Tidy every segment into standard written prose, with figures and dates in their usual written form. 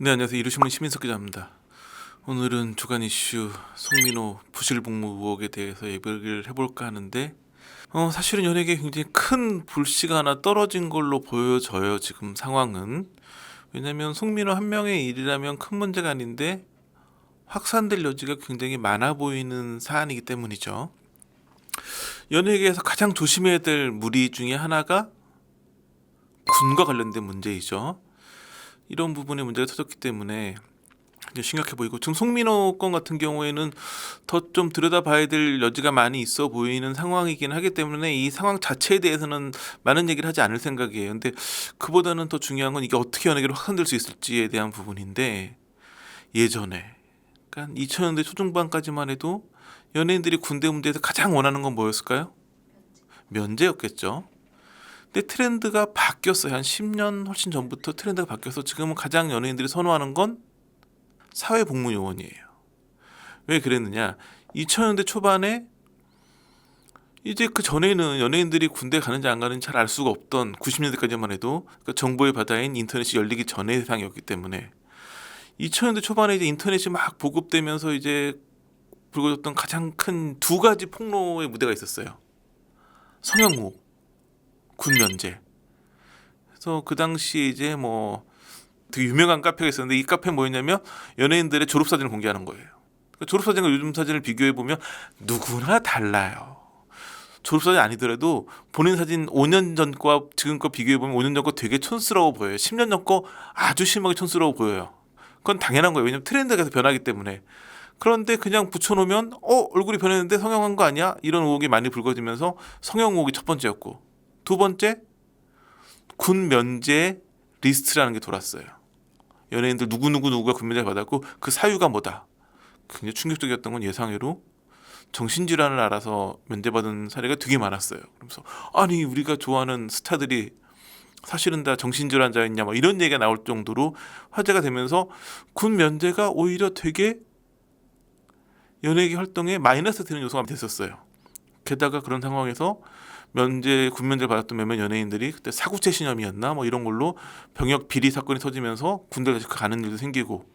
네, 안녕하세요. 이루신문 시민석 기자입니다. 오늘은 주간 이슈 송민호 부실복무 의혹에 대해서 얘기를 해볼까 하는데 사실은 연예계에 굉장히 큰 불씨가 하나 떨어진 걸로 보여져요. 지금 상황은. 왜냐하면 송민호 한 명의 일이라면 큰 문제가 아닌데 확산될 여지가 굉장히 많아 보이는 사안이기 때문이죠. 연예계에서 가장 조심해야 될 무리 중에 하나가 군과 관련된 문제이죠. 이런 부분에 문제가 터졌기 때문에 이제 심각해 보이고, 지금 송민호 건 같은 경우에는 더 좀 들여다봐야 될 여지가 많이 있어 보이는 상황이긴 하기 때문에 이 상황 자체에 대해서는 많은 얘기를 하지 않을 생각이에요. 근데 그보다는 더 중요한 건 이게 어떻게 연예계로 확산될 수 있을지에 대한 부분인데, 예전에 그러니까 2000년대 초중반까지만 해도 연예인들이 군대 문제에서 가장 원하는 건 뭐였을까요? 면제였겠죠. 근데 트렌드가 바뀌었어요. 한 10년 훨씬 전부터 트렌드가 바뀌어서 지금은 가장 연예인들이 선호하는 건 사회복무요원이에요. 왜 그랬느냐? 2000년대 초반에 이제 그 전에는 연예인들이 군대 가는지 안 가는지 잘 알 수가 없던 90년대까지만 해도 그 정보의 바다인 인터넷이 열리기 전의 세상이었기 때문에 2000년대 초반에 이제 인터넷이 막 보급되면서 이제 불거졌던 가장 큰 두 가지 폭로의 무대가 있었어요. 성형목, 군면제. 그래서 그 당시 이제 뭐 되게 유명한 카페가 있었는데, 이 카페 뭐였냐면 연예인들의 졸업사진을 공개하는 거예요. 그러니까 졸업사진과 요즘 사진을 비교해 보면 누구나 달라요. 졸업사진 아니더라도 본인 사진 5년 전 거와 지금 거 비교해 보면 5년 전 거 되게 촌스러워 보여요. 10년 전 거 아주 심하게 촌스러워 보여요. 그건 당연한 거예요. 왜냐면 트렌드가 계속 변하기 때문에. 그런데 그냥 붙여놓으면 얼굴이 변했는데 성형한 거 아니야? 이런 의혹이 많이 불거지면서 성형 의혹이 첫 번째였고, 두 번째 군 면제 리스트라는 게 돌았어요. 연예인들 누구가 군면제를 받았고 그 사유가 뭐다. 굉장히 충격적이었던 건 예상외로 정신질환을 알아서 면제받은 사례가 되게 많았어요. 그러면서 아니 우리가 좋아하는 스타들이 사실은 다 정신질환자였냐 뭐 이런 얘기가 나올 정도로 화제가 되면서 군 면제가 오히려 되게 연예계 활동에 마이너스 되는 요소가 됐었어요. 게다가 그런 상황에서 군 면제를 받았던 몇몇 연예인들이 그때 사구체 신염이었나 뭐 이런 걸로 병역 비리 사건이 터지면서 군대를 다시 가는 일도 생기고,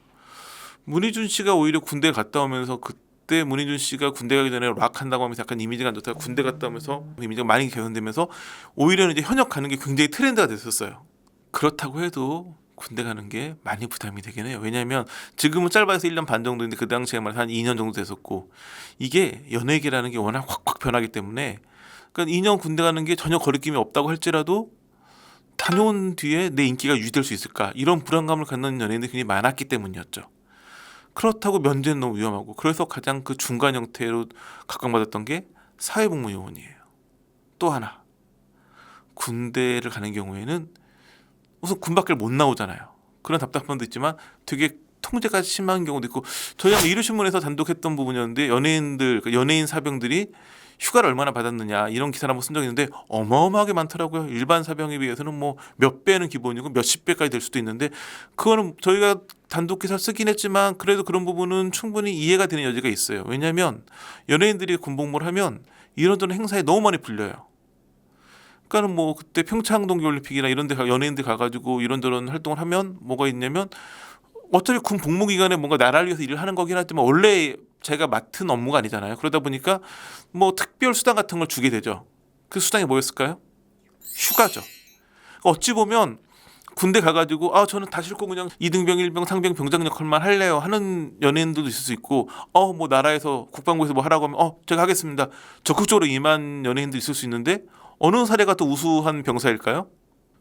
문희준 씨가 오히려 군대 갔다 오면서 그때 문희준 씨가 군대 가기 전에 락 한다고 하면서 약간 이미지가 안 좋다가 군대 갔다 오면서 이미지가 많이 개선되면서 오히려 이제 현역 가는 게 굉장히 트렌드가 됐었어요. 그렇다고 해도 군대 가는 게 많이 부담이 되긴 해요. 왜냐하면 지금은 짧아서 1년 반 정도인데 그 당시에 말해서 한 2년 정도 됐었고, 이게 연예계라는 게 워낙 확확 변하기 때문에 그러니까 2년 군대 가는 게 전혀 거리낌이 없다고 할지라도 다녀온 뒤에 내 인기가 유지될 수 있을까, 이런 불안감을 갖는 연예인들이 굉장히 많았기 때문이었죠. 그렇다고 면제는 너무 위험하고, 그래서 가장 그 중간 형태로 각광받았던 게 사회복무요원이에요. 또 하나, 군대를 가는 경우에는 우선 군 밖을 못 나오잖아요. 그런 답답함도 있지만 되게 통제가 심한 경우도 있고, 저희 아마 이루신문에서 단독 했던 부분이었는데 연예인들, 연예인 사병들이 휴가를 얼마나 받았느냐 이런 기사를 한번 쓴 적이 있는데 어마어마하게 많더라고요. 일반 사병에 비해서는 뭐 몇 배는 기본이고 몇십 배까지 될 수도 있는데, 그거는 저희가 단독 기사 쓰긴 했지만 그래도 그런 부분은 충분히 이해가 되는 여지가 있어요. 왜냐하면 연예인들이 군복무를 하면 이런저런 행사에 너무 많이 불려요. 그러니까는 뭐 그때 평창 동계올림픽이나 이런 데 연예인들 가가지고 이런저런 활동을 하면 뭐가 있냐면, 어차피 군 복무 기간에 뭔가 나라를 위해서 일을 하는 거긴 하지만 원래 제가 맡은 업무가 아니잖아요. 그러다 보니까 뭐 특별 수당 같은 걸 주게 되죠. 그 수당이 뭐였을까요? 휴가죠. 그러니까 어찌 보면 군대 가가지고 저는 다 싫고 그냥 이등병, 일병, 상병, 병장 역할만 할래요 하는 연예인들도 있을 수 있고, 뭐 나라에서 국방부에서 뭐 하라고 하면 제가 하겠습니다 적극적으로 임한 연예인도 있을 수 있는데, 어느 사례가 더 우수한 병사일까요?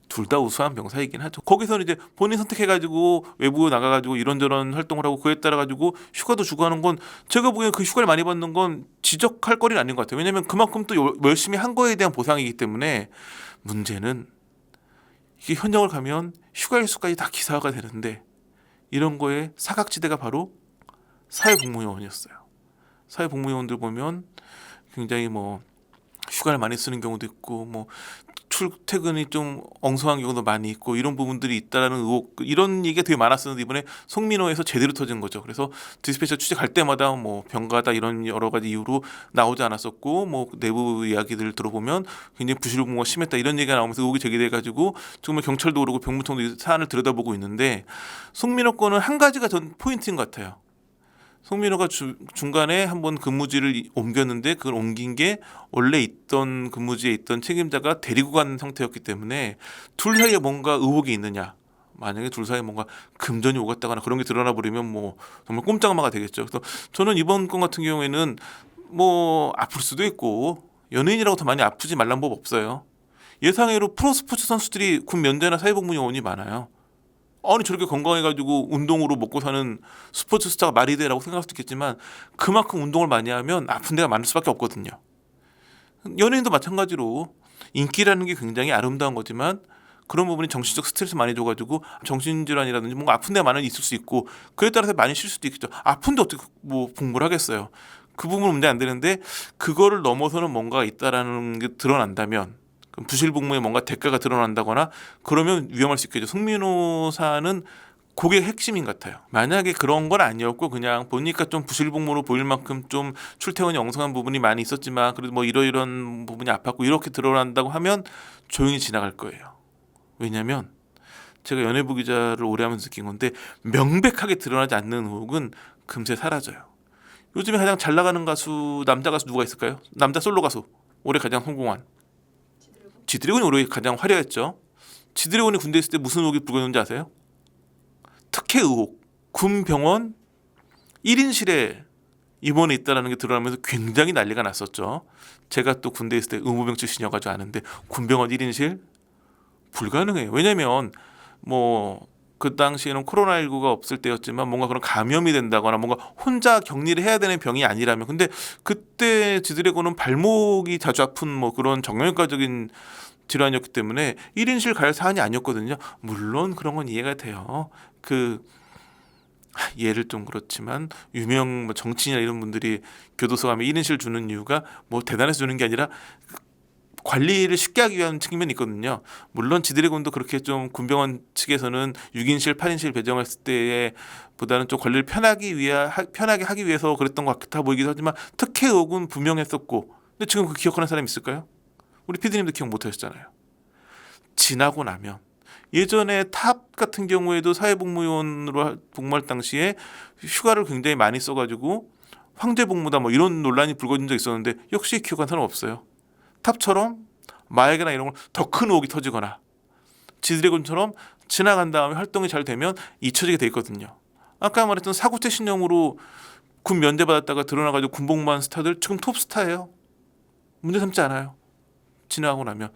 둘 다 우수한 병사이긴 하죠. 거기서는 이제 본인 선택해가지고 외부 나가가지고 이런저런 활동을 하고 그에 따라가지고 휴가도 주고 하는 건, 제가 보기엔 그 휴가를 많이 받는 건 지적할 거리는 아닌 것 같아요. 왜냐하면 그만큼 또 열심히 한 거에 대한 보상이기 때문에. 문제는 이게 현역을 가면 휴가 일수까지 다 기사화가 되는데, 이런 거에 사각지대가 바로 사회복무요원이었어요. 사회복무요원들 보면 굉장히 뭐 휴가를 많이 쓰는 경우도 있고, 뭐 출퇴근이 좀 엉성한 경우도 많이 있고 이런 부분들이 있다라는 의혹, 이런 얘기가 되게 많았었는데 이번에 송민호에서 제대로 터진 거죠. 그래서 디스패치가 취재갈 때마다 뭐 병가다 이런 여러 가지 이유로 나오지 않았었고, 뭐 내부 이야기들 들어보면 굉장히 부실공무가 심했다 이런 얘기가 나오면서 의혹이 제기돼가지고 정말 경찰도 오르고 병무청도 이 사안을 들여다보고 있는데, 송민호 건은 한 가지가 전 포인트인 것 같아요. 송민호가 중간에 한번 근무지를 옮겼는데 그걸 옮긴 게 원래 있던 근무지에 있던 책임자가 데리고 간 상태였기 때문에 둘 사이에 뭔가 의혹이 있느냐, 만약에 둘 사이에 뭔가 금전이 오갔다거나 그런 게 드러나 버리면 뭐 정말 꼼짝마가 되겠죠. 그래서 저는 이번 건 같은 경우에는 뭐 아플 수도 있고, 연예인이라고 더 많이 아프지 말란 법 없어요. 예상외로 프로스포츠 선수들이 군 면제나 사회복무 요원이 많아요. 아니 저렇게 건강해가지고 운동으로 먹고 사는 스포츠 스타가 말이 돼라고 생각할 수도 있겠지만, 그만큼 운동을 많이 하면 아픈 데가 많을 수밖에 없거든요. 연예인도 마찬가지로 인기라는 게 굉장히 아름다운 거지만 그런 부분이 정신적 스트레스 많이 줘가지고 정신질환이라든지 뭔가 아픈 데가 많이 있을 수 있고, 그에 따라서 많이 쉴 수도 있겠죠. 아픈데 어떻게 뭐 복무를 하겠어요. 그 부분은 문제 안 되는데, 그거를 넘어서는 뭔가가 있다라는 게 드러난다면, 부실복무에 뭔가 대가가 드러난다거나 그러면 위험할 수 있겠죠. 송민호 사안은 그게 핵심인 것 같아요. 만약에 그런 건 아니었고 그냥 보니까 좀 부실복무로 보일 만큼 좀 출퇴근이 엉성한 부분이 많이 있었지만 그래도 뭐 이러이런 부분이 아팠고 이렇게 드러난다고 하면 조용히 지나갈 거예요. 왜냐하면 제가 연예부 기자를 오래 하면서 느낀 건데, 명백하게 드러나지 않는 의혹은 금세 사라져요. 요즘에 가장 잘 나가는 가수, 남자 가수 누가 있을까요? 남자 솔로 가수 올해 가장 성공한 지드래곤이 올해 가장 화려했죠. 지드래곤이 군대에 있을 때 무슨 의혹이 불거졌는지 아세요? 특혜 의혹. 군 병원 1인실에 입원해 있다는 게 드러나면서 굉장히 난리가 났었죠. 제가 또 군대에 있을 때 의무병 출신이어가지고 아는데, 군병원 1인실 불가능해요. 왜냐면 뭐 그 당시에는 코로나19가 없을 때였지만 뭔가 그런 감염이 된다거나 뭔가 혼자 격리를 해야 되는 병이 아니라면, 근데 그때 지드래곤은 발목이 자주 아픈 뭐 그런 정형외과적인 질환이었기 때문에 1인실 갈 사안이 아니었거든요. 물론 그런 건 이해가 돼요. 그 예를 좀 그렇지만 유명 뭐 정치인이나 이런 분들이 교도소 가면 1인실 주는 이유가 뭐 대단해서 주는 게 아니라 관리를 쉽게 하기 위한 측면이 있거든요. 물론 지드래곤도 그렇게 좀 군병원 측에서는 6인실, 8인실 배정했을 때에 보다는 좀 관리를 편하게 하기 위해서 그랬던 것 같아 보이기도 하지만, 특혜 의혹은 분명했었고, 근데 지금 그 기억하는 사람이 있을까요? 우리 PD님도 기억 못 하셨잖아요. 지나고 나면 예전에 탑 같은 경우에도 사회복무요원으로 복무할 당시에 휴가를 굉장히 많이 써가지고 황제복무다 뭐 이런 논란이 불거진 적 있었는데 역시 기억한 사람 없어요. 탑처럼 마약이나 이런 걸 더 큰 의혹이 터지거나, 지드래곤처럼 지나간 다음에 활동이 잘 되면 잊혀지게 돼 있거든요. 아까 말했던 사고체 신형으로 군 면제받았다가 드러나가지고 군복무한 스타들 지금 톱스타예요. 문제 삼지 않아요. 지나가고 나면.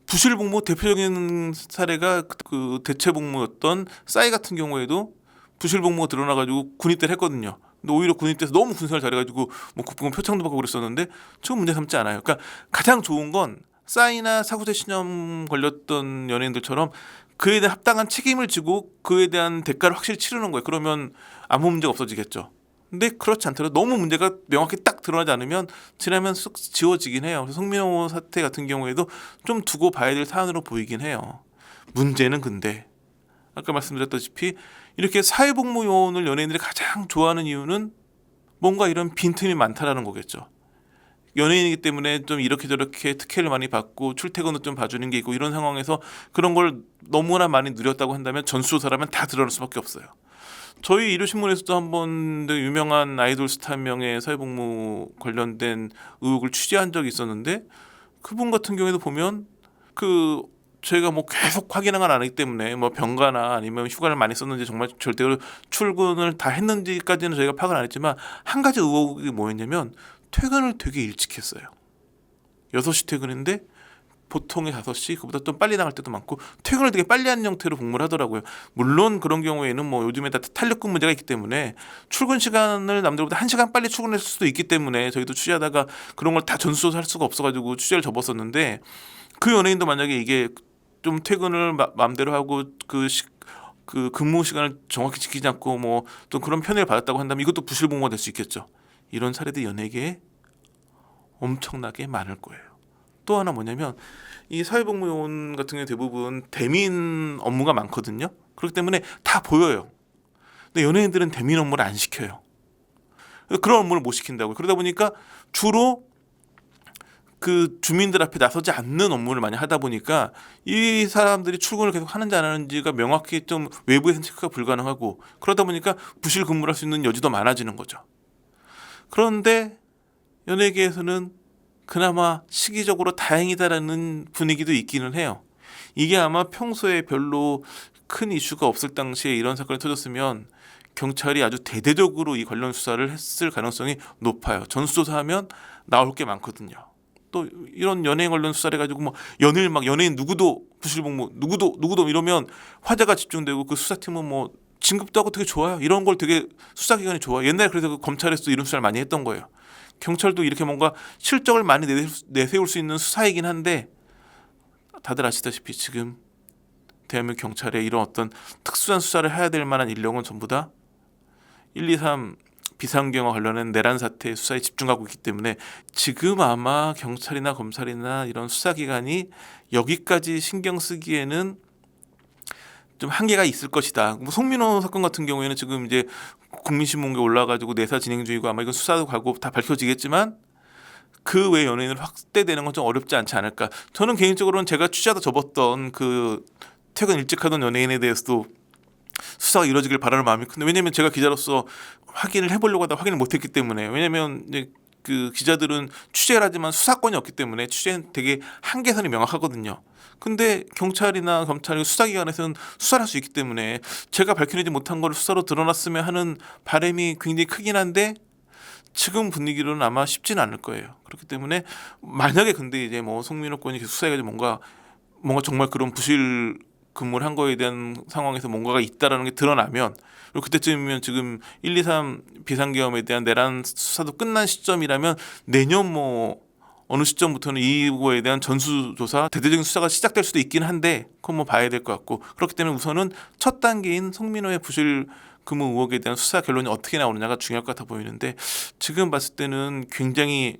부실복무 대표적인 사례가 그 대체복무였던 싸이 같은 경우에도 부실복무가 드러나가지고 군입대를 했거든요. 근데 오히려 군입대에서 너무 군생활 잘해가지고 뭐 국방부 표창도 받고 그랬었는데 지금 문제 삼지 않아요. 그러니까 가장 좋은 건 싸이나 사고제 신염 걸렸던 연예인들처럼 그에 대한 합당한 책임을 지고 그에 대한 대가를 확실히 치르는 거예요. 그러면 아무 문제가 없어지겠죠. 근데 그렇지 않더라도 너무 문제가 명확히 딱 드러나지 않으면 지나면 쑥 지워지긴 해요. 그래서 송민호 사태 같은 경우에도 좀 두고 봐야 될 사안으로 보이긴 해요. 문제는 근데 아까 말씀드렸다시피 이렇게 사회복무요원을 연예인들이 가장 좋아하는 이유는 뭔가 이런 빈틈이 많다라는 거겠죠. 연예인이기 때문에 좀 이렇게 저렇게 특혜를 많이 받고 출퇴근도 좀 봐주는 게 있고, 이런 상황에서 그런 걸 너무나 많이 누렸다고 한다면 전수조사라면 다 드러날 수밖에 없어요. 저희 일요신문에서도 한번 유명한 아이돌 스타 한 명의 사회복무 관련된 의혹을 취재한 적이 있었는데, 그분 같은 경우에도 보면 그 저희가 뭐 계속 확인한 건 아니기 때문에 뭐 병가나 아니면 휴가를 많이 썼는지 정말 절대로 출근을 다 했는지까지는 저희가 파악을 안 했지만, 한 가지 의혹이 뭐였냐면 퇴근을 되게 일찍 했어요. 6시 퇴근인데 보통의 5시, 그보다 좀 빨리 나갈 때도 많고 퇴근을 되게 빨리 하는 형태로 복무를 하더라고요. 물론 그런 경우에는 뭐 요즘에 다 탄력근 문제가 있기 때문에 출근 시간을 남들보다 1시간 빨리 출근했을 수도 있기 때문에 저희도 취재하다가 그런 걸 다 전수조사할 수가 없어가지고 취재를 접었었는데, 그 연예인도 만약에 이게 좀 퇴근을 마음대로 하고 그 근무 시간을 정확히 지키지 않고 뭐 또 그런 편애를 받았다고 한다면 이것도 부실복무가 될 수 있겠죠. 이런 사례들이 연예계에 엄청나게 많을 거예요. 또 하나 뭐냐면 이 사회복무요원 같은 경우 대부분 대민 업무가 많거든요. 그렇기 때문에 다 보여요. 근데 연예인들은 대민 업무를 안 시켜요. 그런 업무를 못 시킨다고요. 그러다 보니까 주로 그 주민들 앞에 나서지 않는 업무를 많이 하다 보니까 이 사람들이 출근을 계속 하는지 안 하는지가 명확히 좀 외부에서는 체크가 불가능하고, 그러다 보니까 부실 근무를 할 수 있는 여지도 많아지는 거죠. 그런데 연예계에서는 그나마 시기적으로 다행이다라는 분위기도 있기는 해요. 이게 아마 평소에 별로 큰 이슈가 없을 당시에 이런 사건이 터졌으면 경찰이 아주 대대적으로 이 관련 수사를 했을 가능성이 높아요. 전수조사하면 나올 게 많거든요. 또 이런 연예인 관련 수사를 해가지고 뭐 연일 막 연예인 누구도 부실복무 누구도 이러면 화제가 집중되고 그 수사팀은 뭐 진급도 하고 되게 좋아요. 이런 걸 되게 수사기관이 좋아요. 옛날에 그래서 그 검찰에서도 이런 수사를 많이 했던 거예요. 경찰도 이렇게 뭔가 실적을 많이 내세울 수 있는 수사이긴 한데, 다들 아시다시피 지금 대한민국 경찰에 이런 어떤 특수한 수사를 해야 될 만한 인력은 전부 다 1, 2, 3 비상경과 관련된 내란 사태 수사에 집중하고 있기 때문에 지금 아마 경찰이나 검찰이나 이런 수사기관이 여기까지 신경 쓰기에는 좀 한계가 있을 것이다. 뭐 송민호 사건 같은 경우에는 지금 이제 국민신문에 올라가지고 내사 진행 중이고 아마 이건 수사도 가고 다 밝혀지겠지만 그 외 연예인으로 확대되는 건 좀 어렵지 않지 않을까. 저는 개인적으로는 제가 취재하다 접었던 그 퇴근 일찍 하던 연예인에 대해서도 수사가 이루어지길 바라는 마음이 큰데, 왜냐면 제가 기자로서 확인을 해보려고 하다 확인을 못했기 때문에. 왜냐면 이제 그 기자들은 취재를 하지만 수사권이 없기 때문에 취재는 되게 한계선이 명확하거든요. 근데 경찰이나 검찰 수사기관에서는 수사를 할 수 있기 때문에 제가 밝혀내지 못한 걸 수사로 드러났으면 하는 바람이 굉장히 크긴 한데 지금 분위기로는 아마 쉽지는 않을 거예요. 그렇기 때문에 만약에 근데 이제 뭐 송민호 건이 계속 수사해가지고 뭔가 정말 그런 부실 근무를 한 거에 대한 상황에서 뭔가가 있다라는 게 드러나면, 그리고 그때쯤이면 지금 1, 2, 3 비상계엄에 대한 내란 수사도 끝난 시점이라면 내년 뭐 어느 시점부터는 이거에 대한 전수조사 대대적인 수사가 시작될 수도 있긴 한데 그건 뭐 봐야 될 것 같고, 그렇기 때문에 우선은 첫 단계인 송민호의 부실 근무 의혹에 대한 수사 결론이 어떻게 나오느냐가 중요할 것 같아 보이는데, 지금 봤을 때는 굉장히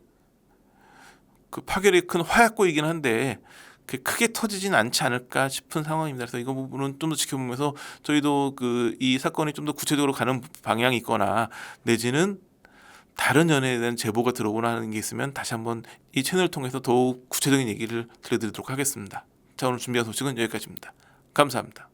그 파열이 큰 화약고이긴 한데 크게 터지진 않지 않을까 싶은 상황입니다. 그래서 이거 부분은 좀 더 지켜보면서 저희도 그 이 사건이 좀 더 구체적으로 가는 방향이 있거나 내지는 다른 연예에 대한 제보가 들어오거나 하는 게 있으면 다시 한번 이 채널을 통해서 더욱 구체적인 얘기를 들려드리도록 하겠습니다. 자, 오늘 준비한 소식은 여기까지입니다. 감사합니다.